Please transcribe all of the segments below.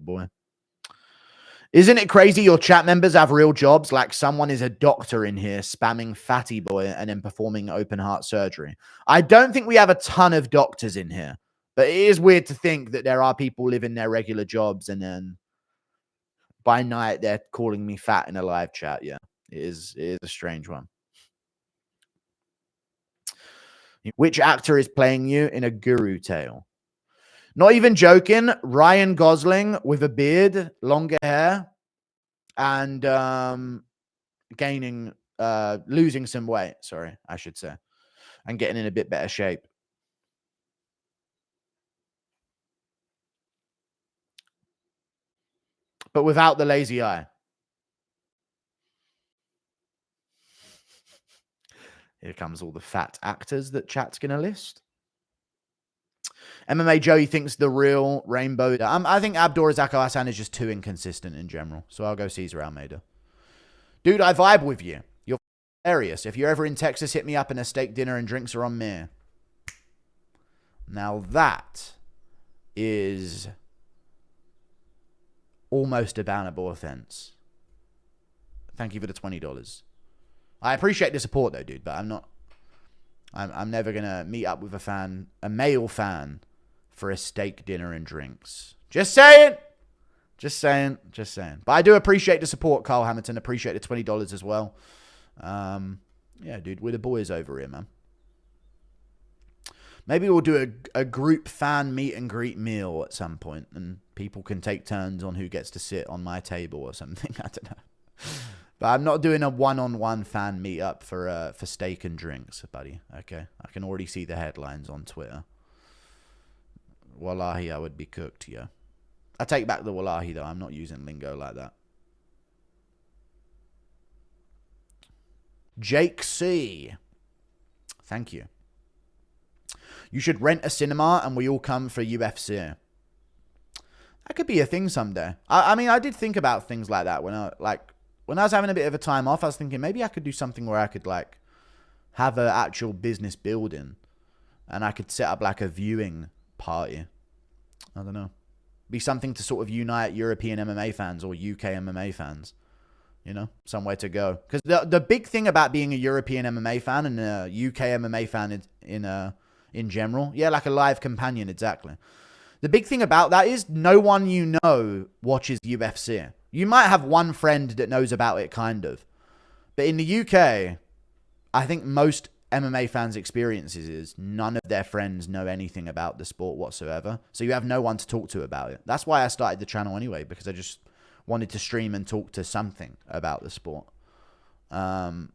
boy. Isn't it crazy your chat members have real jobs? Like someone is a doctor in here spamming fatty boy and then performing open heart surgery. I don't think we have a ton of doctors in here, but it is weird to think that there are people living their regular jobs and then by night they're calling me fat in a live chat. Yeah, it is a strange one. Which actor is playing you in a Guru tale? Not even joking. Ryan Gosling with a beard, longer hair, and losing some weight. Sorry, I should say, and getting in a bit better shape. But without the lazy eye. Here comes all the fat actors that chat's going to list. MMA Joey thinks the real Rainbow. I think Abdurazak Hassan is just too inconsistent in general. So I'll go Cesar Almeida. Dude, I vibe with you. You're hilarious. If you're ever in Texas, hit me up and a steak dinner and drinks are on me. Now that is almost a bannable offense. Thank you for the $20. I appreciate the support though, dude, but I'm never gonna meet up with a male fan, for a steak dinner and drinks. Just saying. But I do appreciate the support, Carl Hamilton. Appreciate the $20 as well. Yeah, dude, we're the boys over here, man. Maybe we'll do a group fan meet and greet meal at some point, and people can take turns on who gets to sit on my table or something. I don't know. But I'm not doing a one-on-one fan meetup for steak and drinks, buddy. Okay, I can already see the headlines on Twitter. Wallahi, I would be cooked, yeah. I take back the wallahi, though. I'm not using lingo like that. Jake C. Thank you. You should rent a cinema and we all come for UFC. That could be a thing someday. I mean, I did think about things like that when I was having a bit of a time off. I was thinking maybe I could do something where I could like have an actual business building and I could set up like a viewing party. I don't know. Be something to sort of unite European MMA fans or UK MMA fans. You know, somewhere to go. Because the big thing about being a European MMA fan and a UK MMA fan in general, yeah, like a live companion, exactly. The big thing about that is no one you know watches UFC. You might have one friend that knows about it, kind of. But in the UK, I think most MMA fans' experiences is none of their friends know anything about the sport whatsoever. So you have no one to talk to about it. That's why I started the channel anyway, because I just wanted to stream and talk to something about the sport. But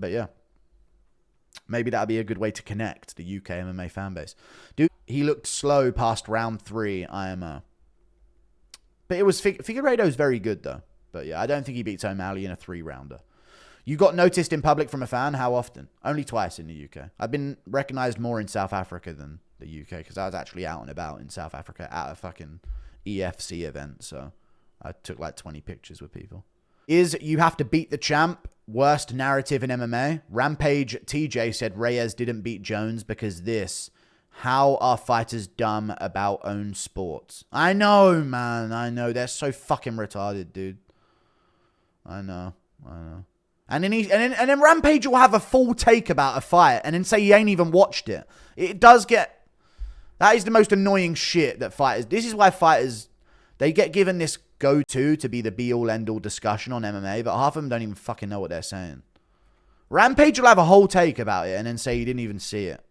yeah. Maybe that'd be a good way to connect the UK MMA fan base. Dude, he looked slow past round 3 IMO. But it was Figueiredo's very good though. But yeah, I don't think he beats O'Malley in a 3-rounder. You got noticed in public from a fan? How often? Only twice in the UK. I've been recognized more in South Africa than the UK because I was actually out and about in South Africa at a fucking EFC event. So I took like 20 pictures with people. Is you have to beat the champ worst narrative in MMA? Rampage TJ said Reyes didn't beat Jones because this. How are fighters dumb about own sports? I know, man. I know. They're so fucking retarded, dude. I know. And then Rampage will have a full take about a fight and then say he ain't even watched it. It does get... That is the most annoying shit that fighters... This is why fighters... They get given this go-to to be the be-all, end-all discussion on MMA, but half of them don't even fucking know what they're saying. Rampage will have a whole take about it and then say he didn't even see it.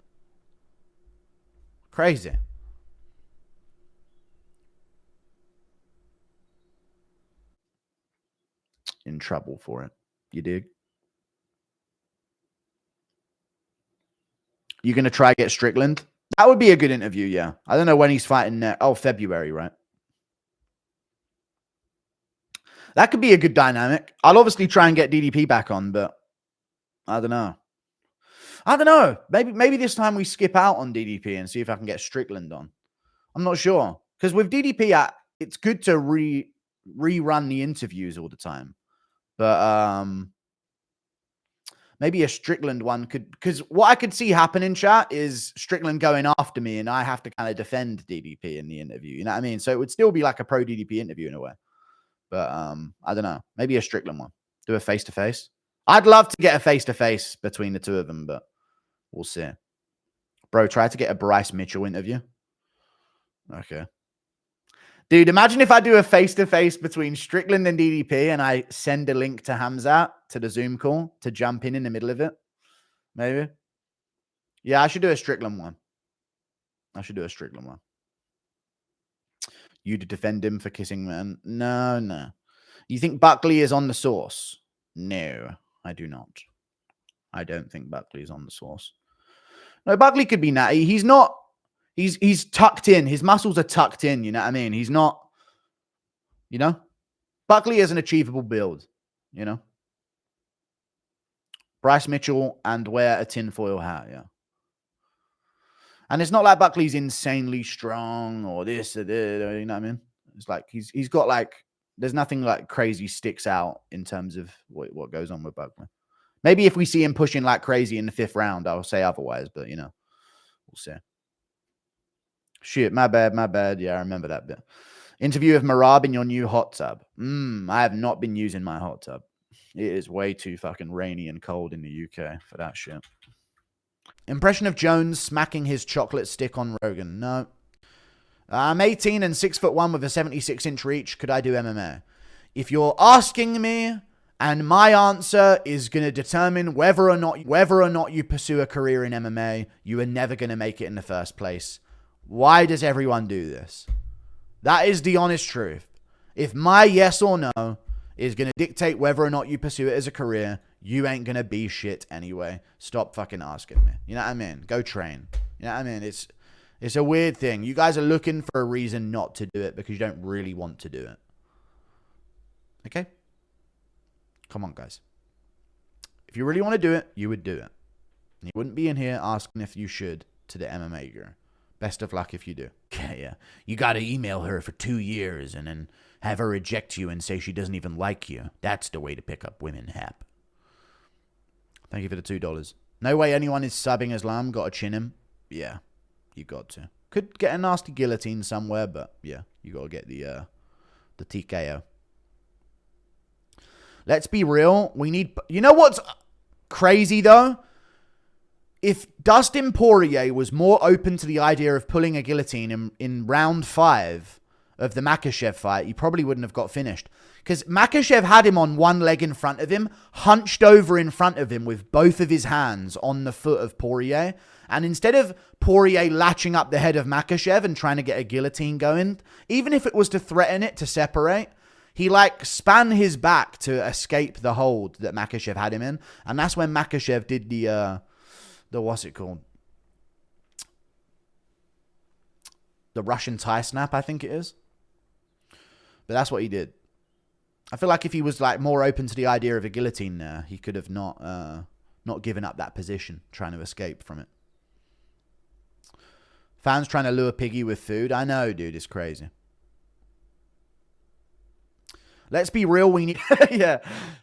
Crazy. In trouble for it. You dig? You going to try get Strickland? That would be a good interview, yeah. I don't know when he's fighting next. Oh, February, right? That could be a good dynamic. I'll obviously try and get DDP back on, but I don't know. Maybe this time we skip out on DDP and see if I can get Strickland on. I'm not sure. Because with DDP, it's good to rerun the interviews all the time. But Maybe a Strickland one could, because what I could see happening, chat, is Strickland going after me and I have to kind of defend DDP in the interview. You know what I mean? So it would still be like a pro DDP interview in a way. But I don't know. Maybe a Strickland one. Do a face-to-face. I'd love to get a face-to-face between the two of them, but we'll see. Bro, try to get a Bryce Mitchell interview. Okay. Dude, imagine if I do a face-to-face between Strickland and DDP and I send a link to Hamzat to the Zoom call to jump in the middle of it. Maybe. Yeah, I should do a Strickland one. You to defend him for kissing man? No. You think Buckley is on the sauce? No, I do not. I don't think Buckley is on the sauce. No, Buckley could be natty. He's not. He's tucked in. His muscles are tucked in. You know what I mean? He's not, you know? Buckley is an achievable build, you know? Bryce Mitchell and wear a tinfoil hat, yeah. And it's not like Buckley's insanely strong or this or that, you know what I mean? It's like he's got like, there's nothing like crazy sticks out in terms of what goes on with Buckley. Maybe if we see him pushing like crazy in the 5th round, I'll say otherwise, but you know, we'll see. Shit, my bad. Yeah, I remember that bit. Interview of Marab in your new hot tub. I have not been using my hot tub. It is way too fucking rainy and cold in the UK for that shit. Impression of Jones smacking his chocolate stick on Rogan. No. I'm 18 and 6'1" with a 76-inch reach. Could I do MMA? If you're asking me, and my answer is going to determine whether or not you pursue a career in MMA, you are never going to make it in the first place. Why does everyone do this? That is the honest truth. If my yes or no is going to dictate whether or not you pursue it as a career, you ain't going to be shit anyway. Stop fucking asking me. You know what I mean? Go train. You know what I mean? It's a weird thing. You guys are looking for a reason not to do it because you don't really want to do it. Okay? Come on, guys. If you really want to do it, you would do it. You wouldn't be in here asking if you should to the MMA guru. Best of luck if you do. Yeah. You got to email her for 2 years and then have her reject you and say she doesn't even like you. That's the way to pick up women, Hap. Thank you for the $2. No way anyone is subbing Islam. Got to chin him. Yeah, you got to. Could get a nasty guillotine somewhere, but yeah, you got to get the TKO. Let's be real. We need... You know what's crazy, though? If Dustin Poirier was more open to the idea of pulling a guillotine in round 5 of the Makhachev fight, he probably wouldn't have got finished. Because Makhachev had him on one leg in front of him, hunched over in front of him with both of his hands on the foot of Poirier. And instead of Poirier latching up the head of Makhachev and trying to get a guillotine going, even if it was to threaten it to separate, he like span his back to escape the hold that Makhachev had him in. And that's when Makhachev did the what's it called? The Russian tie snap, I think it is. But that's what he did. I feel like if he was like more open to the idea of a guillotine there, he could have not given up that position, trying to escape from it. Fans trying to lure Piggy with food. I know, dude, it's crazy. Let's be real, we need... yeah,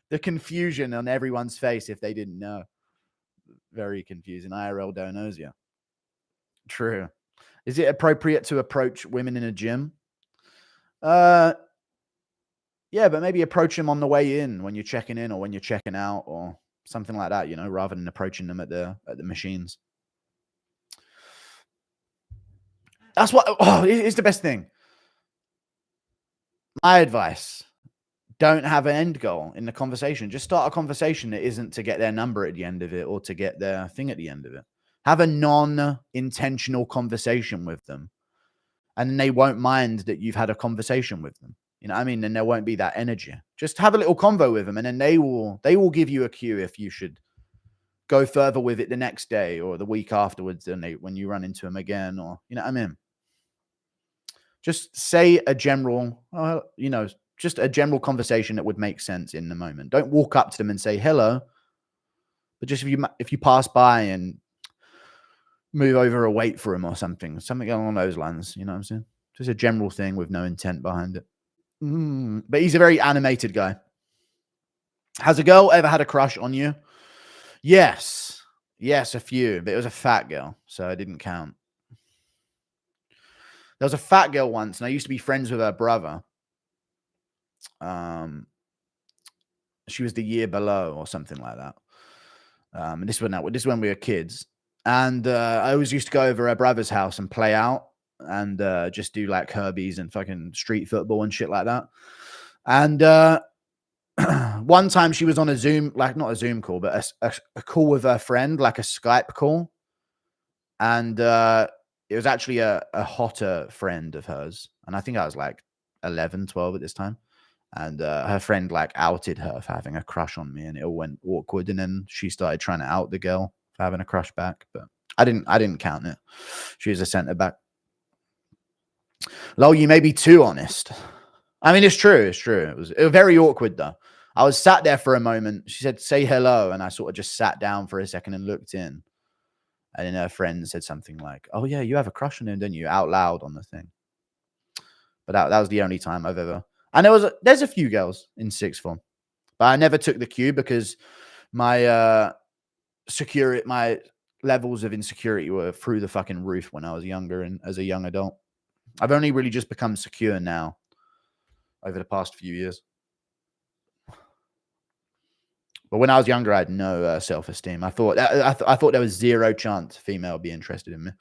the confusion on everyone's face if they didn't know. Very confusing. IRL don't knows you. True. Is it appropriate to approach women in a gym? Yeah, but maybe approach them on the way in when you're checking in or when you're checking out or something like that, you know, rather than approaching them at the machines. That's what... Oh, it's the best thing. My advice... Don't have an end goal in the conversation. Just start a conversation that isn't to get their number at the end of it or to get their thing at the end of it. Have a non-intentional conversation with them. And then they won't mind that you've had a conversation with them. You know what I mean? Then there won't be that energy. Just have a little convo with them and then they will give you a cue if you should go further with it the next day or the week afterwards when you run into them again or, you know what I mean? Just say a general, just a general conversation that would make sense in the moment. Don't walk up to them and say hello, but just if you pass by and move over or wait for him or something along those lines. You know what I'm saying? Just a general thing with no intent behind it. But he's a very animated guy. Has a girl ever had a crush on you? Yes. Yes, a few, but it was a fat girl, so it didn't count. There was a fat girl once, and I used to be friends with her brother. She was the year below or something like that. And this is when we were kids. And I always used to go over her brother's house and play out and just do like Kirby's and fucking street football and shit like that. And one time she was on a Zoom, like not a Zoom call, but a call with her friend, like a Skype call. And it was actually a hotter friend of hers. And I think I was like 11, 12 at this time. And her friend like outed her for having a crush on me, and it all went awkward. And then she started trying to out the girl for having a crush back, but I didn't count it. She was a centre back. Lol, you may be too honest. I mean, it's true. It's true. It was very awkward though. I was sat there for a moment. She said, "Say hello," and I sort of just sat down for a second and looked in. And then her friend said something like, "Oh yeah, you have a crush on him, don't you?" Out loud on the thing. But that was the only time I've ever. And there's a few girls in sixth form, but I never took the cue because my my levels of insecurity were through the fucking roof when I was younger and as a young adult. I've only really just become secure now over the past few years. But when I was younger, I had no self-esteem. I thought there was zero chance a female would be interested in me.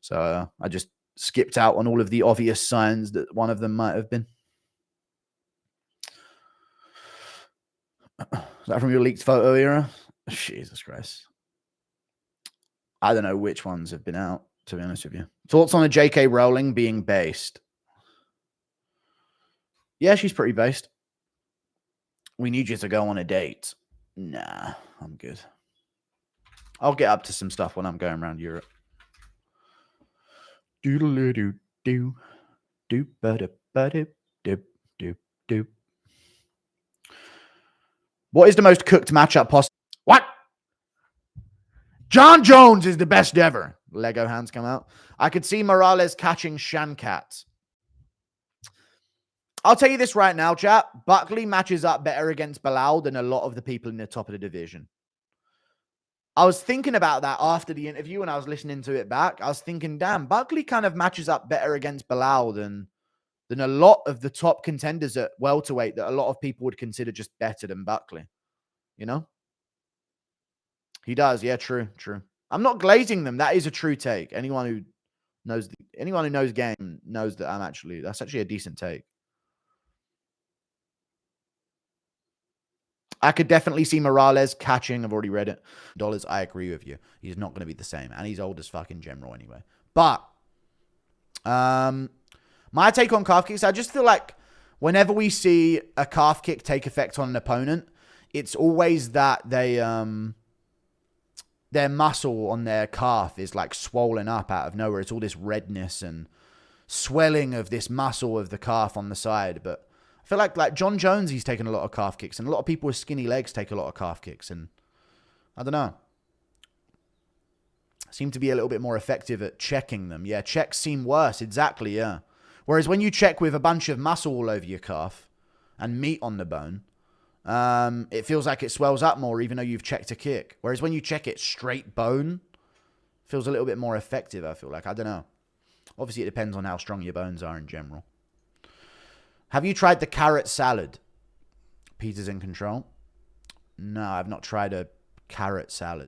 So I just skipped out on all of the obvious signs that one of them might have been. Is that from your leaked photo era? Jesus Christ. I don't know which ones have been out, to be honest with you. Thoughts on a J.K. Rowling being based? Yeah, she's pretty based. We need you to go on a date. Nah, I'm good. I'll get up to some stuff when I'm going around Europe. Doodle-doo-doo-doo. Doop-ba-da-ba-dip-dip-doop-doop. What is the most cooked matchup possible? What? John Jones is the best ever. Lego hands come out. I could see Morales catching Shankat. I'll tell you this right now, chat. Buckley matches up better against Bilal than a lot of the people in the top of the division. I was thinking about that after the interview when I was listening to it back. I was thinking, damn, Buckley kind of matches up better against Bilal than a lot of the top contenders at welterweight that a lot of people would consider just better than Buckley. You know? He does. Yeah, true. I'm not glazing them. That is a true take. Anyone who knows game knows that that's actually a decent take. I could definitely see Morales catching. I've already read it. Dollars, I agree with you. He's not going to be the same. And he's old as fuck in general anyway. But my take on calf kicks, I just feel like whenever we see a calf kick take effect on an opponent, it's always that their muscle on their calf is like swollen up out of nowhere. It's all this redness and swelling of this muscle of the calf on the side. But I feel like John Jones, he's taken a lot of calf kicks, and a lot of people with skinny legs take a lot of calf kicks, and I don't know. Seem to be a little bit more effective at checking them. Yeah, checks seem worse. Exactly, yeah. Whereas when you check with a bunch of muscle all over your calf and meat on the bone, it feels like it swells up more even though you've checked a kick. Whereas when you check it straight bone, it feels a little bit more effective, I feel like. I don't know. Obviously, it depends on how strong your bones are in general. Have you tried the carrot salad? Peter's in control. No, I've not tried a carrot salad.